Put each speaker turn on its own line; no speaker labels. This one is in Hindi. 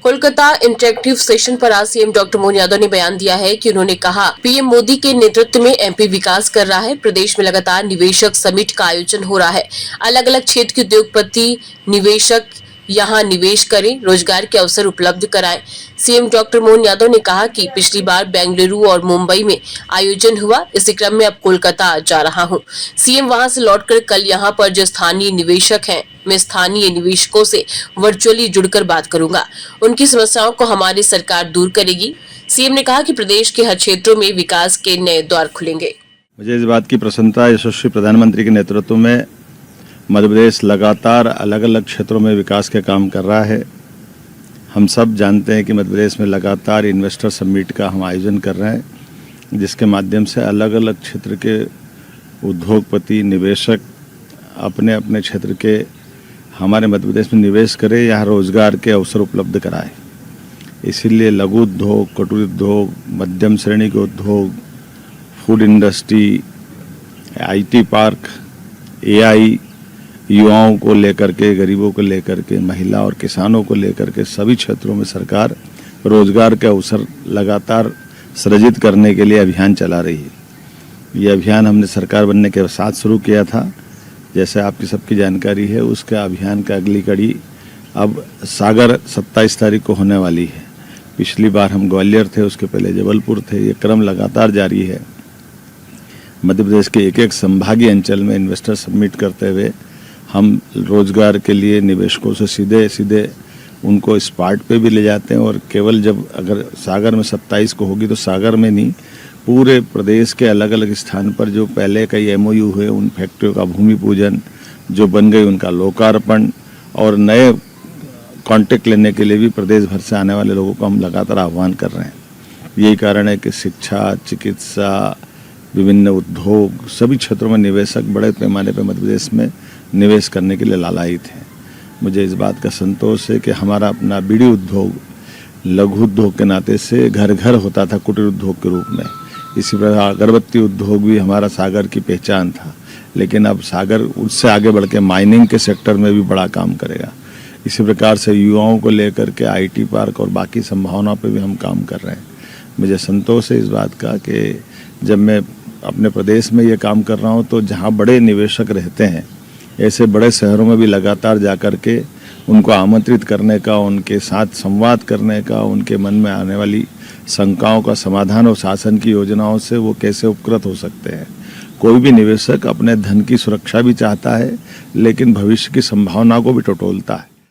कोलकाता इंटरेक्टिव सेशन पर आज सीएम डॉक्टर मोहन यादव ने बयान दिया है कि उन्होंने कहा पीएम मोदी के नेतृत्व में एमपी विकास कर रहा है। प्रदेश में लगातार निवेशक समिट का आयोजन हो रहा है। अलग अलग क्षेत्र के उद्योगपति निवेशक यहाँ निवेश करें, रोजगार के अवसर उपलब्ध कराएं। सीएम डॉक्टर मोहन यादव ने कहा कि पिछली बार बेंगलुरु और मुंबई में आयोजन हुआ, इसी क्रम में अब कोलकाता जा रहा हूं। सीएम वहां से लौटकर कल यहां पर जो स्थानीय निवेशक हैं, मैं स्थानीय निवेशकों से वर्चुअली जुड़कर बात करूंगा। उनकी समस्याओं को हमारी सरकार दूर करेगी। सीएम ने कहा कि प्रदेश के हर क्षेत्रों में विकास के नए द्वार खुलेंगे।
मुझे इस बात की प्रसन्नता यशस्वी प्रधानमंत्री के नेतृत्व में मध्य प्रदेश लगातार अलग अलग क्षेत्रों में विकास के काम कर रहा है। हम सब जानते हैं कि मध्य प्रदेश में लगातार इन्वेस्टर समिट का हम आयोजन कर रहे हैं, जिसके माध्यम से अलग अलग क्षेत्र के उद्योगपति निवेशक अपने अपने क्षेत्र के हमारे मध्य प्रदेश में निवेश करें, यहाँ रोजगार के अवसर उपलब्ध कराएं। इसीलिए लघु उद्योग, कुटीर उद्योग, मध्यम श्रेणी के उद्योग, food industry, IT park, AI, युवाओं को लेकर के, गरीबों को लेकर के, महिला और किसानों को लेकर के सभी क्षेत्रों में सरकार रोजगार के अवसर लगातार सृजित करने के लिए अभियान चला रही है। ये अभियान हमने सरकार बनने के साथ शुरू किया था। जैसे आपकी सबकी जानकारी है, उसके अभियान का अगली कड़ी अब सागर 27 तारीख को होने वाली है। पिछली बार हम ग्वालियर थे, उसके पहले जबलपुर थे। ये क्रम लगातार जारी है। मध्य प्रदेश के एक एक संभागीय अंचल में इन्वेस्टर समिट करते हुए हम रोजगार के लिए निवेशकों से सीधे सीधे उनको स्पॉट पे भी ले जाते हैं। और केवल जब अगर सागर में 27 को होगी तो सागर में नहीं, पूरे प्रदेश के अलग अलग स्थान पर जो पहले कई एमओयू हुए, उन फैक्ट्रियों का भूमि पूजन जो बन गई, उनका लोकार्पण और नए कॉन्टेक्ट लेने के लिए भी प्रदेश भर से आने वाले लोगों को हम लगातार आह्वान कर रहे हैं। यही कारण है कि शिक्षा, चिकित्सा, विभिन्न उद्योग, सभी क्षेत्रों में निवेशक बड़े पैमाने पर मध्य प्रदेश में निवेश करने के लिए लालायित हैं। मुझे इस बात का संतोष है कि हमारा अपना बीड़ी उद्योग लघु उद्योग के नाते से घर घर होता था कुटीर उद्योग के रूप में। इसी प्रकार अगरबत्ती उद्योग भी हमारा सागर की पहचान था, लेकिन अब सागर उससे आगे बढ़ के माइनिंग के सेक्टर में भी बड़ा काम करेगा। इसी प्रकार से युवाओं को लेकर के आईटी पार्क और बाकी संभावनाओं पर भी हम काम कर रहे हैं। मुझे संतोष है इस बात का कि जब मैं अपने प्रदेश में ये काम कर रहा हूँ तो जहाँ बड़े निवेशक रहते हैं, ऐसे बड़े शहरों में भी लगातार जाकर के उनको आमंत्रित करने का, उनके साथ संवाद करने का, उनके मन में आने वाली शंकाओं का समाधान और शासन की योजनाओं से वो कैसे उपकृत हो सकते हैं। कोई भी निवेशक अपने धन की सुरक्षा भी चाहता है, लेकिन भविष्य की संभावना को भी टटोलता है।